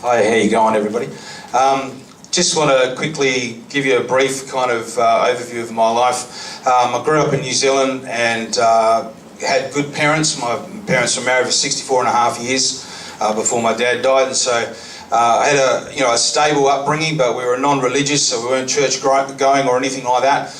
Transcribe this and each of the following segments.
Hi, how you going, everybody? Just want to quickly give you a brief kind of overview of my life. I grew up in New Zealand and had good parents. My parents were married for 64 and a half years before my dad died, and so I had a stable upbringing, but we were non-religious, so we weren't church going or anything like that.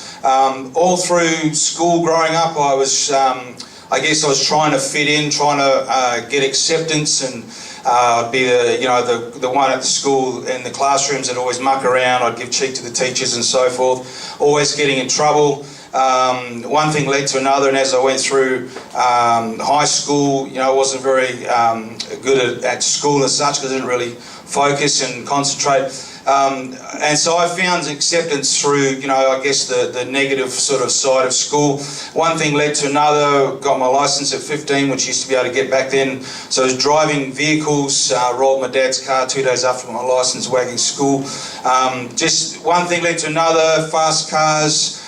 All through school growing up, I was trying to fit in, trying to get acceptance, and I'd be the one at the school in the classrooms that always muck around. I'd give cheek to the teachers and so forth, always getting in trouble. One thing led to another, and as I went through high school, I wasn't very good at school as such because I didn't really focus and concentrate. And so I found acceptance through, the negative sort of side of school. One thing led to another. Got my license at 15, which used to be able to get back then. So I was driving vehicles, rolled my dad's car 2 days after my license, wagging school. Just one thing led to another, fast cars,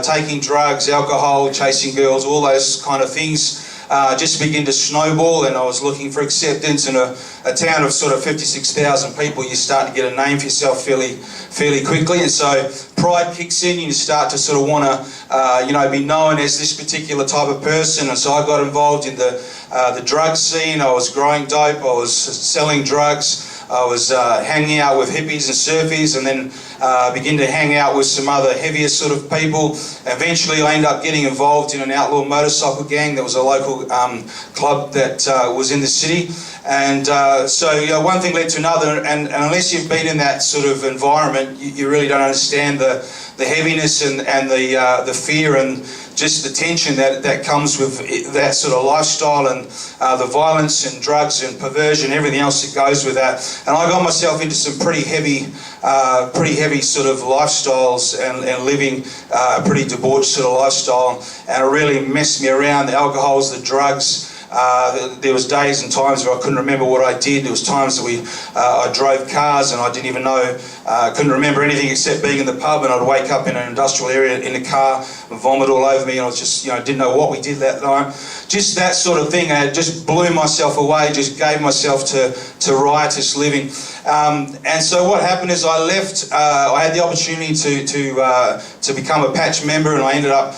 taking drugs, alcohol, chasing girls, all those kind of things. Just began to snowball, and I was looking for acceptance in a town of sort of 56,000 people. You start to get a name for yourself fairly quickly, and so pride kicks in. You start to sort of want to, be known as this particular type of person. And so I got involved in the drug scene. I was growing dope. I was selling drugs. I was hanging out with hippies and surfies, and then began to hang out with some other heavier sort of people. Eventually I ended up getting involved in an outlaw motorcycle gang that was a local club that was in the city. And so one thing led to another, and unless you've been in that sort of environment, you really don't understand the heaviness and the fear and just the tension that comes with that sort of lifestyle, and the violence and drugs and perversion, everything else that goes with that. And I got myself into some pretty heavy sort of lifestyles and living a pretty debauched sort of lifestyle, and it really messed me around. The alcohols, the drugs. There was days and times where I couldn't remember what I did. There was times that I drove cars and I didn't even know, couldn't remember anything except being in the pub, and I'd wake up in an industrial area in the car and vomit all over me, and I was just, didn't know what we did that night. Just that sort of thing. I just blew myself away, just gave myself to riotous living. And so what happened is I left. I had the opportunity to become a patch member, and I ended up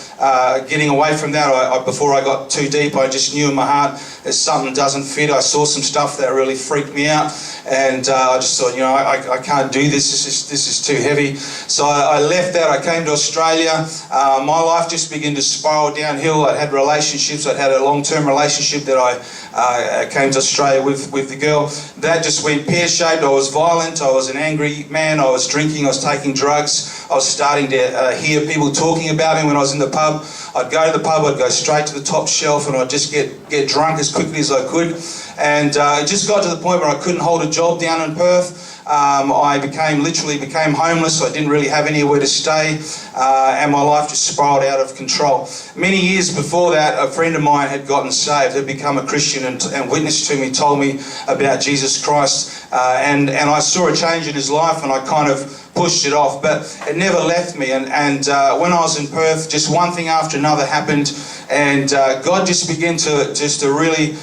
getting away from that. Before I got too deep, I just knew in my heart there's something doesn't fit. I saw some stuff that really freaked me out, and I just thought, I can't do this. This is too heavy. So I left that. I came to Australia. My life just began to spiral downhill. I'd had relationships. I'd had a long-term relationship that I came to Australia with the girl. That just went pear-shaped. I was violent. I was an angry man. I was drinking. I was taking drugs. I was starting to hear people talking about me when I was in the pub. I'd go to the pub. I'd go straight to the top shelf, and I'd just get drunk as quickly as I could. And it just got to the point where I couldn't hold a job down in Perth. I literally became homeless. I didn't really have anywhere to stay, and my life just spiraled out of control. Many years before that, a friend of mine had gotten saved, had become a Christian, and witnessed to me, told me about Jesus Christ, and I saw a change in his life, and I kind of pushed it off, but it never left me. And when I was in Perth, just one thing after another happened, and God just began to really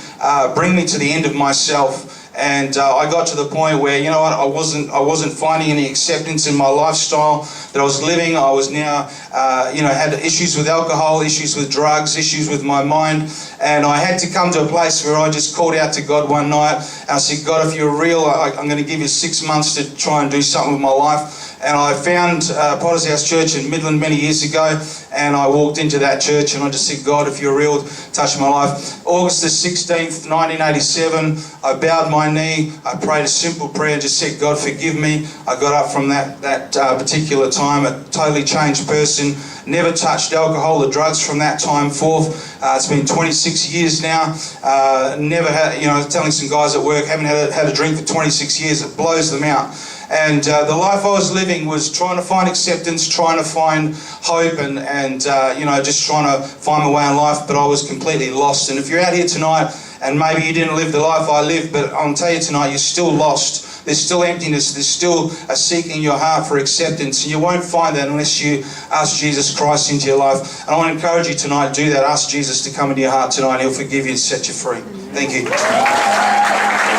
bring me to the end of myself. And I got to the point where, I wasn't finding any acceptance in my lifestyle that I was living. I was now, had issues with alcohol, issues with drugs, issues with my mind. And I had to come to a place where I just called out to God one night. And I said, God, if you're real, I'm going to give you 6 months to try and do something with my life. And I found Potter's House Church in Midland many years ago, and I walked into that church and I just said, God, if you're real, touch my life. August the 16th, 1987, I bowed my knee, I prayed a simple prayer, just said, God, forgive me. I got up from that particular time, a totally changed person, never touched alcohol or drugs from that time forth. It's been 26 years now. Never had, telling some guys at work, haven't had a drink for 26 years, it blows them out. And the life I was living was trying to find acceptance, trying to find hope, and just trying to find my way in life, but I was completely lost. And if you're out here tonight and maybe you didn't live the life I lived, but I'll tell you tonight, you're still lost. There's still emptiness. There's still a seeking in your heart for acceptance. And you won't find that unless you ask Jesus Christ into your life. And I want to encourage you tonight, do that. Ask Jesus to come into your heart tonight, and he'll forgive you and set you free. Thank you.